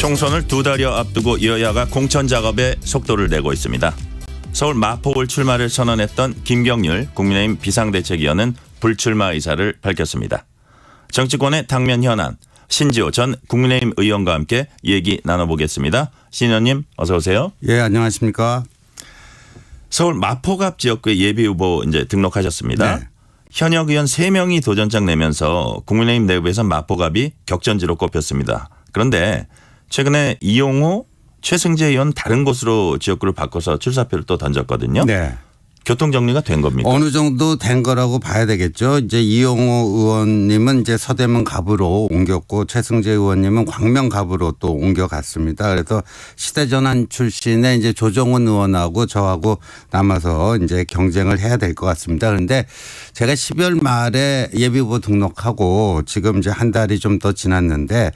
총선을 두 달여 앞두고 여야가 공천 작업에 속도를 내고 있습니다. 서울 마포을 출마를 선언했던 김경률 국민의힘 비상대책위원은 불출마 의사를 밝혔습니다. 정치권의 당면 현안, 신지호 전 국민의힘 의원과 함께 얘기 나눠보겠습니다. 신 의원님 어서 오세요. 예, 안녕하십니까. 서울 마포갑 지역구에 예비후보 이제 등록하셨습니다. 네. 현역 의원 3명이 도전장 내면서 국민의힘 내부에서 마포갑이 격전지로 꼽혔습니다. 그런데 최근에 이용호, 최승재 의원 다른 곳으로 지역구를 바꿔서 출사표를 또 던졌거든요. 네. 교통정리가 된 겁니까? 어느 정도 된 거라고 봐야 되겠죠. 이제 이용호 의원님은 이제 서대문 갑으로 옮겼고 최승재 의원님은 광명 갑으로 또 옮겨갔습니다. 그래서 시대전환 출신의 이제 조정훈 의원하고 저하고 남아서 이제 경쟁을 해야 될 것 같습니다. 그런데 제가 12월 말에 예비후보 등록하고 지금 이제 한 달이 좀 더 지났는데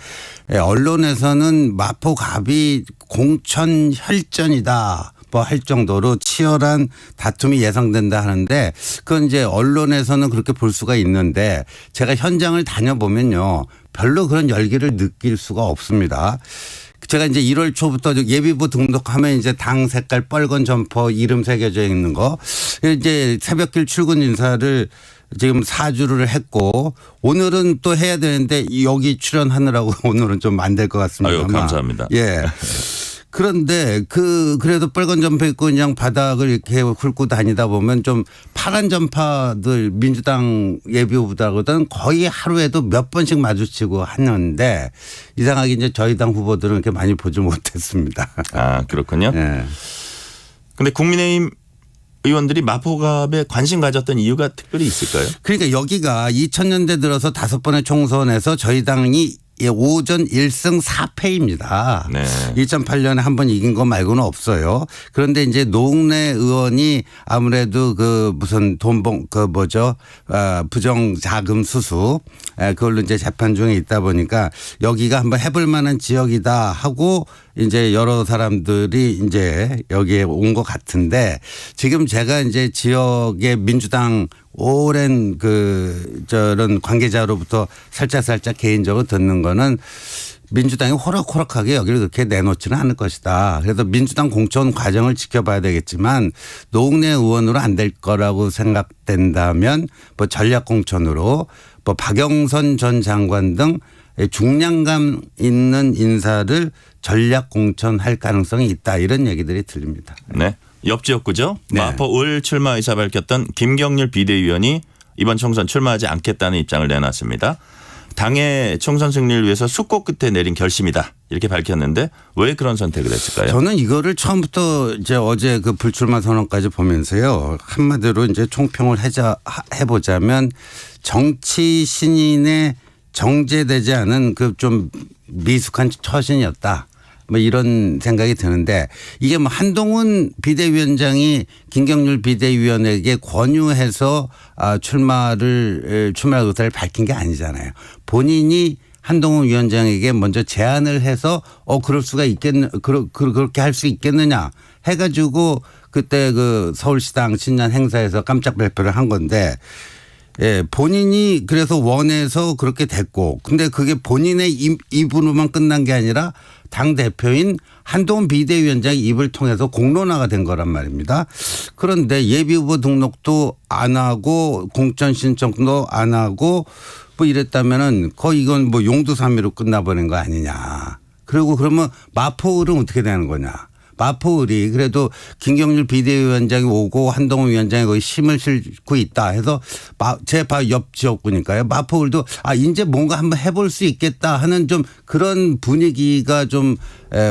언론에서는 마포 갑이 공천 혈전이다. 할 정도로 치열한 다툼이 예상된다 하는데 그건 이제 언론에서는 그렇게 볼 수가 있는데 제가 현장을 다녀보면요 별로 그런 열기를 느낄 수가 없습니다. 제가 이제 1월 초부터 예비후보 등록하면 이제 당 색깔 빨간 점퍼 이름 새겨져 있는 거 이제 새벽길 출근 인사를 지금 4주를 했고 오늘은 또 해야 되는데 여기 출연하느라고 오늘은 좀 안 될 것 같습니다. 아유, 감사합니다. 예. 그런데 그래도 빨간 점퍼 입고 그냥 바닥을 이렇게 훑고 다니다 보면 좀 파란 점파들 민주당 예비후보들하고는 거의 하루에도 몇 번씩 마주치고 하는데 이상하게 이제 저희 당 후보들은 이렇게 많이 보지 못했습니다. 아, 그렇군요. 네. 근데 국민의힘 의원들이 마포갑에 관심 가졌던 이유가 특별히 있을까요? 그러니까 여기가 2000년대 들어서 5번의 총선에서 저희 당이 오전 1승 4패입니다. 네. 2008년에 한 번 이긴 거 말고는 없어요. 그런데 이제 노웅래 의원이 아무래도 그 무슨 부정 자금 수수 그걸로 이제 재판 중에 있다 보니까 여기가 한번 해볼 만한 지역이다 하고 이제 여러 사람들이 이제 여기에 온 것 같은데 지금 제가 이제 지역의 민주당 오랜 저런 관계자로부터 살짝 개인적으로 듣는 거는 민주당이 호락호락하게 여기를 그렇게 내놓지는 않을 것이다. 그래서 민주당 공천 과정을 지켜봐야 되겠지만 노웅래 의원으로 안 될 거라고 생각된다면 뭐 전략 공천으로 뭐 박영선 전 장관 등 중량감 있는 인사를 전략 공천할 가능성이 있다. 이런 얘기들이 들립니다. 네. 옆 지역구죠. 네. 마포을 출마 의사 밝혔던 김경률 비대위원이 이번 총선 출마하지 않겠다는 입장을 내놨습니다. 당의 총선 승리를 위해서 숙고 끝에 내린 결심이다. 이렇게 밝혔는데 왜 그런 선택을 했을까요? 저는 이거를 처음부터 이제 어제 그 불출마 선언까지 보면서요. 한마디로 이제 총평을 해보자면 정치 신인의 정제되지 않은 그 좀 미숙한 처신이었다. 뭐 이런 생각이 드는데 이게 뭐 한동훈 비대위원장이 김경률 비대위원에게 권유해서 출마 의사를 밝힌 게 아니잖아요. 본인이 한동훈 위원장에게 먼저 제안을 해서 그럴 수가 그렇게 할 수 있겠느냐 해가지고 그때 그 서울시당 신년 행사에서 깜짝 발표를 한 건데 예, 본인이 그래서 원해서 그렇게 됐고 근데 그게 본인의 입으로만 끝난 게 아니라 당 대표인 한동훈 비대위원장의 입을 통해서 공론화가 된 거란 말입니다. 그런데 예비후보 등록도 안 하고 공천 신청도 안 하고 뭐 이랬다면은 거의 이건 뭐 용두사미로 끝나버린 거 아니냐. 그리고 그러면 마포을은 어떻게 되는 거냐. 마포을이 그래도 김경률 비대위원장이 오고 한동훈 위원장이 거기 힘을 싣고 있다 해서 제 바로 옆 지역구니까요. 마포을도 이제 뭔가 한번 해볼 수 있겠다 하는 좀 그런 분위기가 좀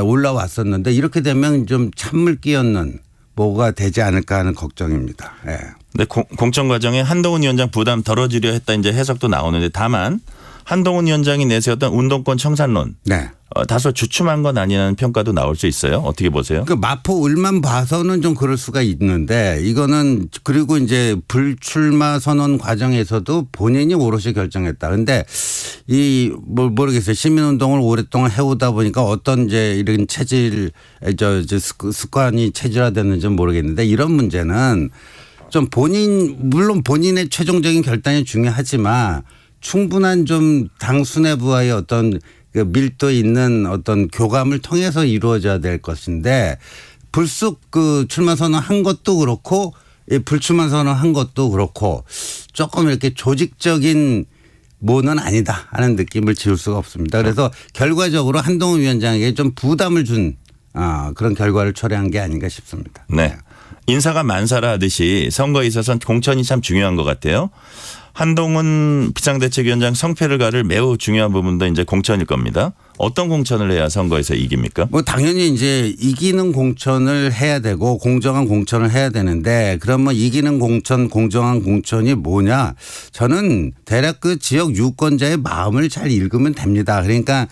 올라왔었는데 이렇게 되면 좀 찬물 끼얹는 뭐가 되지 않을까 하는 걱정입니다. 예. 네, 공천 과정에 한동훈 위원장 부담 덜어주려 했다 이제 해석도 나오는데 다만 한동훈 위원장이 내세웠던 운동권 청산론 네. 다소 주춤한 건 아니라는 평가도 나올 수 있어요. 어떻게 보세요? 그 마포을만 봐서는 좀 그럴 수가 있는데 이거는 그리고 이제 불출마 선언 과정에서도 본인이 오롯이 결정했다. 그런데 모르겠어요. 시민운동을 오랫동안 해오다 보니까 어떤 이제 이런 습관이 체질화됐는지는 모르겠는데 이런 문제는 좀 물론 본인의 최종적인 결단이 중요하지만 충분한 좀 당 수뇌부와의 어떤 그 밀도 있는 어떤 교감을 통해서 이루어져야 될 것인데 불쑥 그 출마 선언한 것도 그렇고 불출마 선언한 것도 그렇고 조금 이렇게 조직적인 뭐는 아니다 하는 느낌을 지울 수가 없습니다. 그래서 결과적으로 한동훈 위원장에게 좀 부담을 준 그런 결과를 초래한 게 아닌가 싶습니다. 네. 인사가 만사라 하듯이 선거에 있어서는 공천이 참 중요한 것 같아요. 한동훈 비상대책위원장 성패를 가를 매우 중요한 부분도 이제 공천일 겁니다. 어떤 공천을 해야 선거에서 이깁니까? 뭐 당연히 이제 이기는 공천을 해야 되고 공정한 공천을 해야 되는데 그러면 이기는 공천, 공정한 공천이 뭐냐? 저는 대략 그 지역 유권자의 마음을 잘 읽으면 됩니다. 그러니까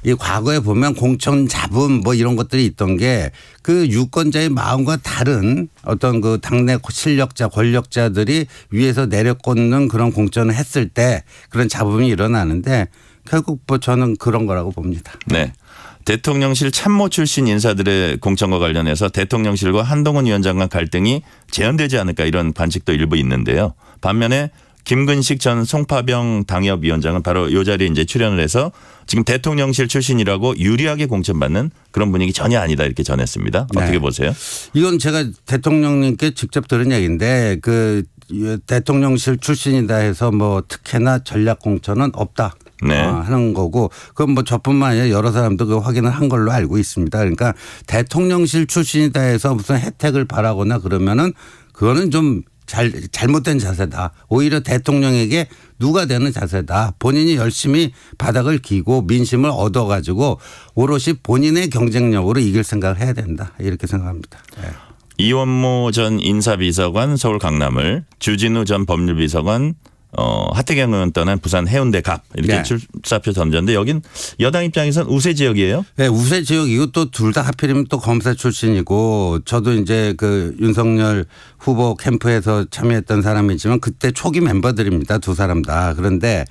이 과거에 보면 공천 잡음 뭐 이런 것들이 있던 게 그 유권자의 마음과 다른 어떤 그 당내 실력자 권력자들이 위에서 내려꽂는 그런 공천을 했을 때 그런 잡음이 일어나는데 결국 뭐 저는 그런 거라고 봅니다. 네. 대통령실 참모 출신 인사들의 공천과 관련해서 대통령실과 한동훈 위원장 간 갈등이 재현되지 않을까 이런 관측도 일부 있는데요. 반면에 김근식 전 송파병 당협위원장은 바로 이 자리에 이제 출연을 해서 지금 대통령실 출신이라고 유리하게 공천받는 그런 분위기 전혀 아니다 이렇게 전했습니다. 어떻게 네. 보세요? 이건 제가 대통령님께 직접 들은 얘기인데 그 대통령실 출신이다 해서 뭐 특혜나 전략 공천은 없다. 네. 하는 거고 그건 뭐 저뿐만 아니라 여러 사람도 그 확인을 한 걸로 알고 있습니다. 그러니까 대통령실 출신이다 해서 무슨 혜택을 바라거나 그러면은 그거는 좀 잘못된 자세다. 오히려 대통령에게 누가 되는 자세다. 본인이 열심히 바닥을 기고 민심을 얻어가지고 오롯이 본인의 경쟁력으로 이길 생각을 해야 된다. 이렇게 생각합니다. 네. 이원모 전 인사비서관 서울 강남을 주진우 전 법률비서관 하태경 의원 떠난 부산 해운대 갑 이렇게 네. 출사표 던졌는데 여긴 여당 입장에서는 우세 지역이에요. 네, 우세 지역이고 또 둘 다 하필이면 또 검사 출신이고 저도 이제 그 윤석열 후보 캠프에서 참여했던 사람이지만 그때 초기 멤버들입니다. 두 사람 다. 그런데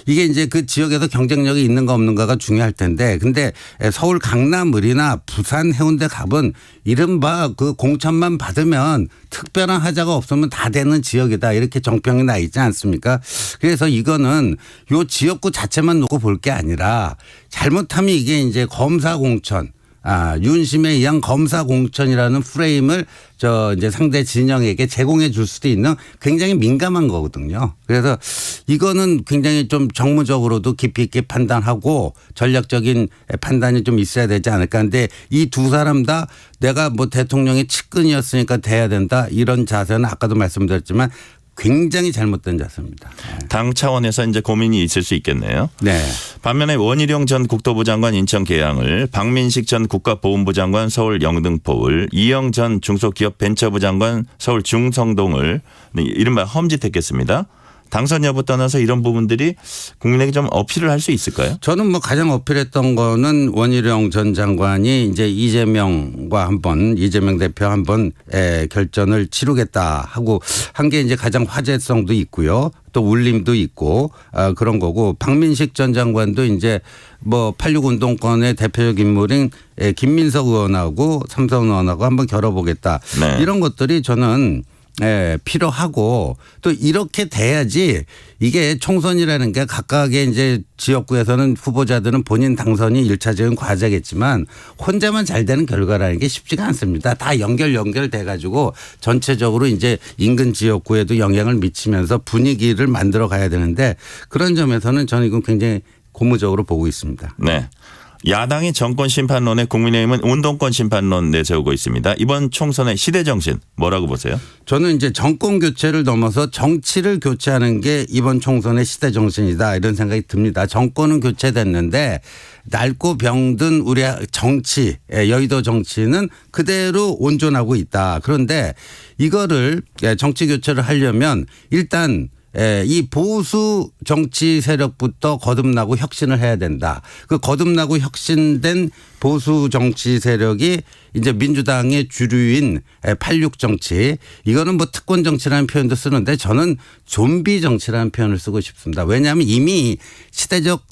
이게 이제 그 지역에서 경쟁력이 있는가 없는가가 중요할 텐데 근데 서울 강남을이나 부산 해운대 갑은 이른바 그 공천만 받으면 특별한 하자가 없으면 다 되는 지역이다. 이렇게 정평이 나 있지 않습니까? 그래서 이거는 요 지역구 자체만 놓고 볼 게 아니라 잘못하면 이게 이제 검사 공천 윤심에 의한 검사 공천이라는 프레임을 이제 상대 진영에게 제공해 줄 수도 있는 굉장히 민감한 거거든요. 그래서 이거는 굉장히 좀 정무적으로도 깊이 있게 판단하고 전략적인 판단이 좀 있어야 되지 않을까. 근데 이 두 사람 다 내가 뭐 대통령의 측근이었으니까 돼야 된다. 이런 자세는 아까도 말씀드렸지만 굉장히 잘못된 자세입니다. 당 차원에서 이제 고민이 있을 수 있겠네요. 네. 반면에 원희룡 전 국토부 장관 인천 계양을, 박민식 전 국가보훈부 장관 서울 영등포을, 이영 전 중소기업 벤처부 장관 서울 중성동을 이른바 험짓했겠습니다. 당선 여부 떠나서 이런 부분들이 국민에게 좀 어필을 할 수 있을까요? 저는 뭐 가장 어필했던 거는 원희룡 전 장관이 이제 이재명 대표 한번 결전을 치르겠다 하고 한 게 이제 가장 화제성도 있고요. 또 울림도 있고 그런 거고 박민식 전 장관도 이제 뭐 86 운동권의 대표적 인물인 김민석 의원하고 삼선 의원하고 한번 겨뤄보겠다. 네. 이런 것들이 저는 필요하고 또 이렇게 돼야지 이게 총선이라는 게 각각의 이제 지역구에서는 후보자들은 본인 당선이 1차적인 과제겠지만 혼자만 잘 되는 결과라는 게 쉽지가 않습니다. 다 연결돼 가지고 전체적으로 이제 인근 지역구에도 영향을 미치면서 분위기를 만들어 가야 되는데 그런 점에서는 저는 이건 굉장히 고무적으로 보고 있습니다. 네. 야당이 정권 심판론에 국민의힘은 운동권 심판론 내세우고 있습니다. 이번 총선의 시대 정신 뭐라고 보세요? 저는 이제 정권 교체를 넘어서 정치를 교체하는 게 이번 총선의 시대 정신이다 이런 생각이 듭니다. 정권은 교체됐는데 낡고 병든 우리 정치, 여의도 정치는 그대로 온전하고 있다. 그런데 이거를 정치 교체를 하려면 일단 이 보수 정치 세력부터 거듭나고 혁신을 해야 된다. 그 거듭나고 혁신된 보수 정치 세력이 이제 민주당의 주류인 86 정치, 이거는 뭐 특권 정치라는 표현도 쓰는데 저는 좀비 정치라는 표현을 쓰고 싶습니다. 왜냐하면 이미 시대적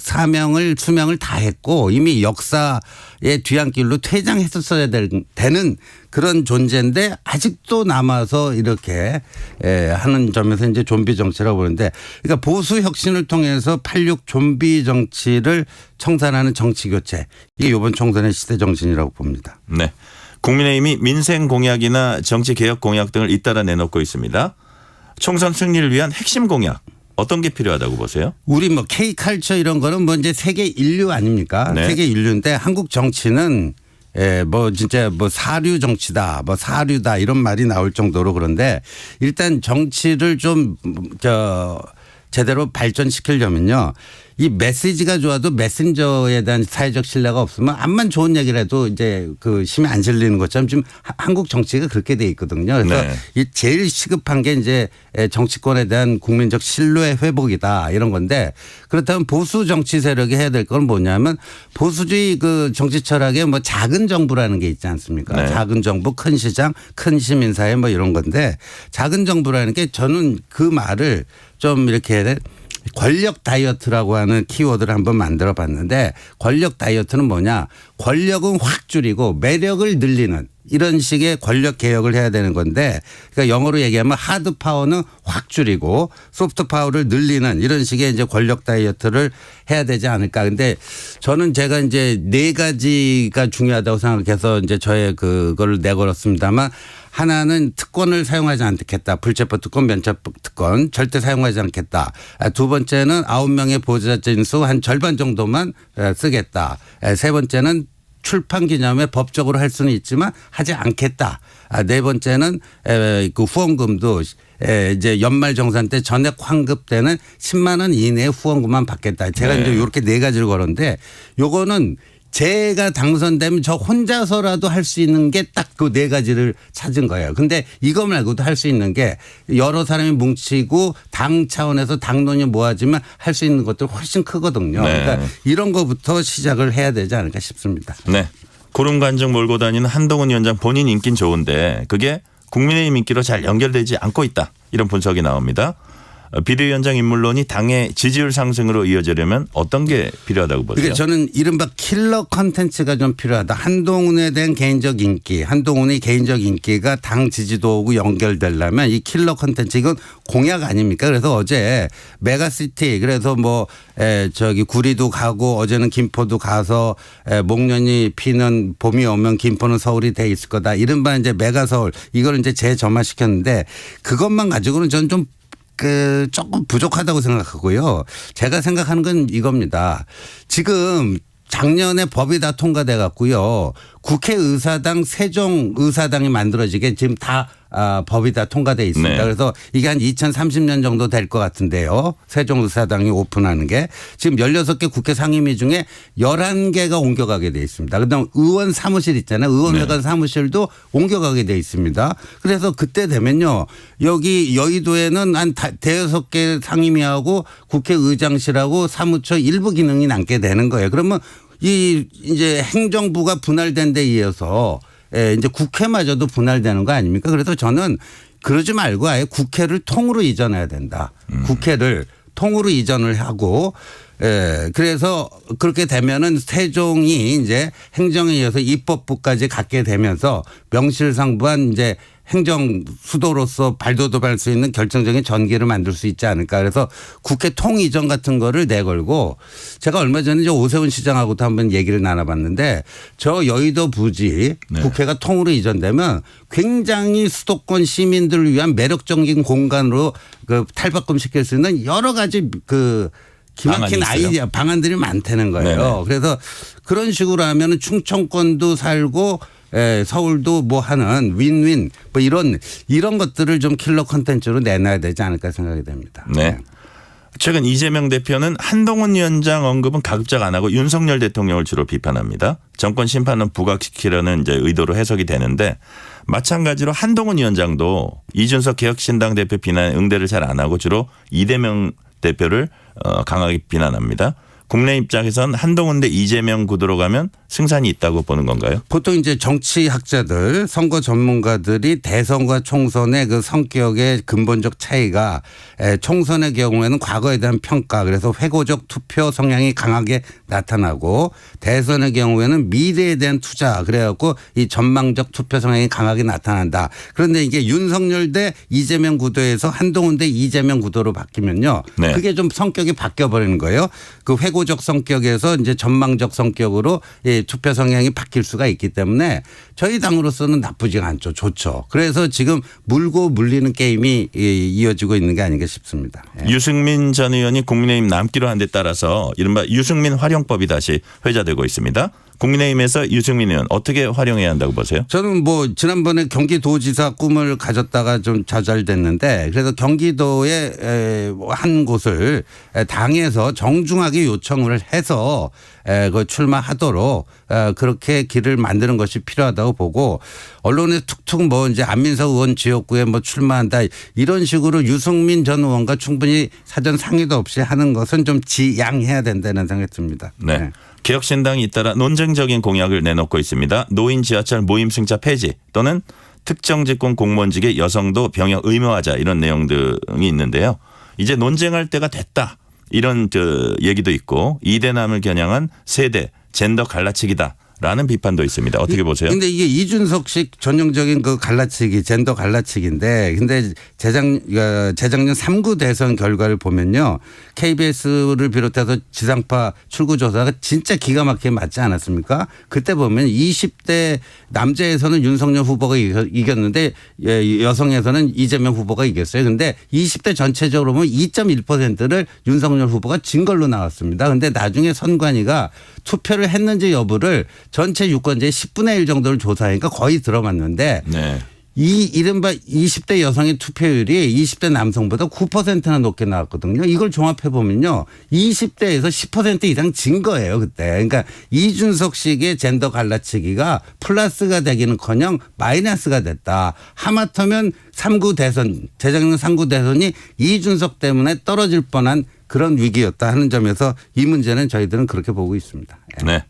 수명을 다 했고 이미 역사의 뒤안길로 퇴장했었어야 되는 그런 존재인데 아직도 남아서 이렇게 하는 점에서 이제 좀비 정치라고 보는데, 그러니까 보수 혁신을 통해서 86 좀비 정치를 청산하는 정치 교체, 이게 이번 총선의 시대 정신이라고 봅니다. 네. 국민의힘이 민생 공약이나 정치 개혁 공약 등을 잇따라 내놓고 있습니다. 총선 승리를 위한 핵심 공약 어떤 게 필요하다고 보세요? 우리 뭐 K컬처 이런 거는 뭐 이제 세계 인류 아닙니까? 네. 세계 인류인데 한국 정치는 뭐 진짜 뭐 사류 정치다, 뭐 사류다 이런 말이 나올 정도로, 그런데 일단 정치를 좀 제대로 발전시키려면요, 이 메시지가 좋아도 메신저에 대한 사회적 신뢰가 없으면 암만 좋은 얘기를 해도 이제 그 심히 안 실리는 것처럼 지금 한국 정치가 그렇게 돼 있거든요. 그래서 네. 이 제일 시급한 게 이제 정치권에 대한 국민적 신뢰 회복이다 이런 건데, 그렇다면 보수 정치 세력이 해야 될 건 뭐냐면 보수주의 그 정치 철학에 뭐 작은 정부라는 게 있지 않습니까? 네. 작은 정부, 큰 시장, 큰 시민사회 뭐 이런 건데, 작은 정부라는 게 저는 그 말을 좀 이렇게 권력 다이어트라고 하는 키워드를 한번 만들어 봤는데, 권력 다이어트는 뭐냐? 권력은 확 줄이고 매력을 늘리는 이런 식의 권력 개혁을 해야 되는 건데, 그러니까 영어로 얘기하면 하드 파워는 확 줄이고 소프트 파워를 늘리는 이런 식의 이제 권력 다이어트를 해야 되지 않을까. 근데 저는 제가 이제 4가지가 중요하다고 생각해서 이제 저의 그거를 내걸었습니다만, 하나는 특권을 사용하지 않겠다. 불체포 특권, 면책 특권 절대 사용하지 않겠다. 두 번째는 9명의 보호자 인수 한 절반 정도만 쓰겠다. 세 번째는 출판 기념회 법적으로 할 수는 있지만 하지 않겠다. 네 번째는 그 후원금도 이제 연말정산 때 전액 환급 때는 10만 원 이내의 후원금만 받겠다. 제가 네. 이제 이렇게 4가지를 걸었는데, 요거는 제가 당선되면 저 혼자서라도 할 수 있는 게 딱 그 4가지를 찾은 거예요. 근데 이거 말고도 할 수 있는 게 여러 사람이 뭉치고 당 차원에서 당론이 모아지면 할 수 있는 것들 훨씬 크거든요. 네. 그러니까 이런 거부터 시작을 해야 되지 않을까 싶습니다. 네. 구름 간증 몰고 다니는 한동훈 위원장 본인 인기는 좋은데 그게 국민의힘 인기로 잘 연결되지 않고 있다, 이런 분석이 나옵니다. 비대위원장 인물론이 당의 지지율 상승으로 이어지려면 어떤 게 필요하다고 보세요? 그러니까 저는 이른바 킬러 컨텐츠가 좀 필요하다. 한동훈에 대한 개인적 인기, 한동훈의 개인적 인기가 당 지지도하고 연결되려면 이 킬러 컨텐츠, 이건 공약 아닙니까? 그래서 어제 메가시티, 그래서 뭐 저기 구리도 가고 어제는 김포도 가서 목련이 피는 봄이 오면 김포는 서울이 돼 있을 거다. 이른바 이제 메가서울, 이걸 이제 재점화시켰는데 그것만 가지고는 저는 좀 조금 부족하다고 생각하고요. 제가 생각하는 건 이겁니다. 지금 작년에 법이 다 통과돼 갖고요, 국회의사당 세종의사당이 만들어지게 지금 다 법이 다 통과돼 있습니다. 네. 그래서 이게 한 2030년 정도 될 것 같은데요. 세종의사당이 오픈하는 게 지금 16개 국회 상임위 중에 11개가 옮겨가게 돼 있습니다. 그다음 의원 사무실 있잖아요. 의원회관 사무실도 옮겨가게 돼 있습니다. 그래서 그때 되면요, 여기 여의도에는 한 5개 상임위하고 국회의장실하고 사무처 일부 기능이 남게 되는 거예요. 그러면 이제 행정부가 분할된 데 이어서 이제 국회마저도 분할되는 거 아닙니까? 그래서 저는 그러지 말고 아예 국회를 통으로 이전해야 된다. 국회를 통으로 이전을 하고, 그래서 그렇게 되면은 세종이 이제 행정에 이어서 입법부까지 갖게 되면서 명실상부한 이제 행정 수도로서 발돋움할 수 있는 결정적인 전기를 만들 수 있지 않을까. 그래서 국회 통이전 같은 거를 내걸고, 제가 얼마 전에 이제 오세훈 시장하고도 한번 얘기를 나눠봤는데, 저 여의도 부지 네. 국회가 통으로 이전되면 굉장히 수도권 시민들을 위한 매력적인 공간으로 그 탈바꿈 시킬 수 있는 여러 가지 그 기막힌 아이디어 방안들이 많다는 거예요. 네네. 그래서 그런 식으로 하면 충청권도 살고 서울도 뭐 하는 윈윈 뭐 이런 것들을 좀 킬러 콘텐츠로 내놔야 되지 않을까 생각이 됩니다. 네. 최근 이재명 대표는 한동훈 위원장 언급은 가급적 안 하고 윤석열 대통령을 주로 비판합니다. 정권 심판은 부각시키려는 이제 의도로 해석이 되는데, 마찬가지로 한동훈 위원장도 이준석 개혁신당 대표 비난에 응대를 잘 안 하고 주로 이재명 대표를 강하게 비난합니다. 국내 입장에선 한동훈 대 이재명 구도로 가면 승산이 있다고 보는 건가요? 보통 이제 정치학자들, 선거 전문가들이 대선과 총선의 그 성격의 근본적 차이가 총선의 경우에는 과거에 대한 평가, 그래서 회고적 투표 성향이 강하게 나타나고 대선의 경우에는 미래에 대한 투자, 그래갖고 이 전망적 투표 성향이 강하게 나타난다. 그런데 이게 윤석열 대 이재명 구도에서 한동훈 대 이재명 구도로 바뀌면요. 네. 그게 좀 성격이 바뀌어 버리는 거예요. 그 회고적 성격에서 이제 전망적 성격으로 투표 성향이 바뀔 수가 있기 때문에 저희 당으로서는 나쁘지가 않죠. 좋죠. 그래서 지금 물고 물리는 게임이 이어지고 있는 게 아닌가 싶습니다. 예. 유승민 전 의원이 국민의힘 남기로 한 데 따라서 이른바 유승민 활용법이 다시 회자되고 있습니다. 국민의힘에서 유승민 의원 어떻게 활용해야 한다고 보세요? 저는 뭐 지난번에 경기도지사 꿈을 가졌다가 좀 좌절됐는데 그래서 경기도의 한 곳을 당에서 정중하게 요청을 해서 그 출마하도록 그렇게 길을 만드는 것이 필요하다고 보고 언론에 툭툭 뭐 이제 안민석 의원 지역구에 뭐 출마한다 이런 식으로 유승민 전 의원과 충분히 사전 상의도 없이 하는 것은 좀 지양해야 된다는 생각이 듭니다. 네. 네. 개혁신당이 잇따라 논쟁적인 공약을 내놓고 있습니다. 노인 지하철 모임승차 폐지 또는 특정 직군 공무원직의 여성도 병역 의무화하자 이런 내용 등이 있는데요. 이제 논쟁할 때가 됐다. 이런 얘기도 있고 2대남을 겨냥한 세대 젠더 갈라치기다. 라는 비판도 있습니다. 어떻게 보세요? 근데 이게 이준석식 전형적인 그 갈라치기, 젠더 갈라치기인데 근데 재작년 3구 대선 결과를 보면요. KBS를 비롯해서 지상파 출구조사가 진짜 기가 막히게 맞지 않았습니까? 그때 보면 20대 남자에서는 윤석열 후보가 이겼는데 여성에서는 이재명 후보가 이겼어요. 근데 20대 전체적으로 보면 2.1%를 윤석열 후보가 진 걸로 나왔습니다. 근데 나중에 선관위가 투표를 했는지 여부를 전체 유권자의 10분의 1 정도를 조사하니까 거의 들어맞는데 네. 이 이른바 20대 여성의 투표율이 20대 남성보다 9%나 높게 나왔거든요. 이걸 종합해 보면요. 20대에서 10% 이상 진 거예요. 그때. 그러니까 이준석식의 젠더 갈라치기가 플러스가 되기는커녕 마이너스가 됐다. 하마터면 3구 대선, 재작년 3구 대선이 이준석 때문에 떨어질 뻔한 그런 위기였다 하는 점에서 이 문제는 저희들은 그렇게 보고 있습니다. 네.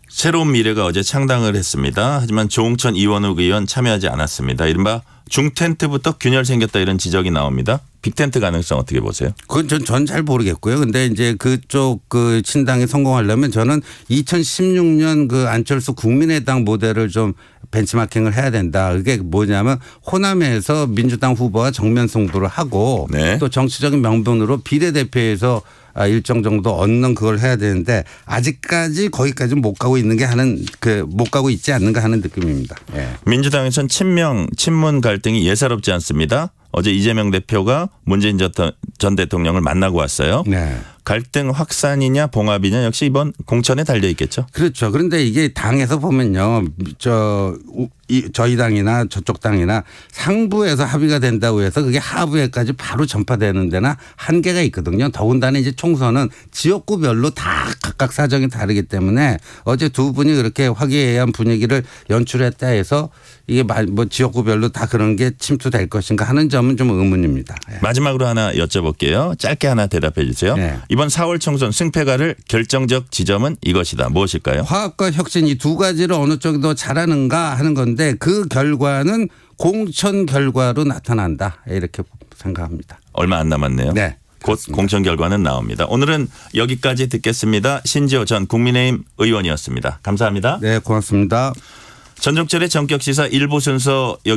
새로운 미래가 어제 창당을 했습니다. 하지만 조홍천 이원욱 의원 참여하지 않았습니다. 이른바 중텐트부터 균열 생겼다 이런 지적이 나옵니다. 빅텐트 가능성 어떻게 보세요? 그건 전 잘 모르겠고요. 근데 이제 그쪽 그 신당이 성공하려면 저는 2016년 그 안철수 국민의당 모델을 좀 벤치마킹을 해야 된다. 그게 뭐냐면 호남에서 민주당 후보와 정면 승부를 하고 네. 또 정치적인 명분으로 비례대표에서 일정 정도 얻는 그걸 해야 되는데 아직까지 거기까지 못 가고 있는 게 못 가고 있지 않는가 하는 느낌입니다. 예. 민주당에선 친문 갈등이 예사롭지 않습니다. 어제 이재명 대표가 문재인 전 대통령을 만나고 왔어요. 네. 갈등 확산이냐 봉합이냐 역시 이번 공천에 달려 있겠죠. 그렇죠. 그런데 이게 당에서 보면요. 저희 당이나 저쪽 당이나 상부에서 합의가 된다고 해서 그게 하부에까지 바로 전파되는 데나 한계가 있거든요. 더군다나 이제 총선은 지역구별로 다 각각 사정이 다르기 때문에 어제 두 분이 그렇게 화기애애한 분위기를 연출했다 해서 이게 뭐 지역구별로 다 그런 게 침투될 것인가 하는 점은 좀 의문입니다. 예. 마지막으로 하나 여쭤볼게요. 짧게 하나 대답해 주세요. 네. 이번 4월 총선 승패가를 결정적 지점은 이것이다. 무엇일까요? 화합과 혁신 이 두 가지를 어느 쪽이 더 잘하는가 하는 건데 그 결과는 공천 결과로 나타난다. 이렇게 생각합니다. 얼마 안 남았네요. 네. 곧 그렇습니다. 공천 결과는 나옵니다. 오늘은 여기까지 듣겠습니다. 신지호 전 국민의힘 의원이었습니다. 감사합니다. 네, 고맙습니다. 전종철의 전격시사 1부 순서 여기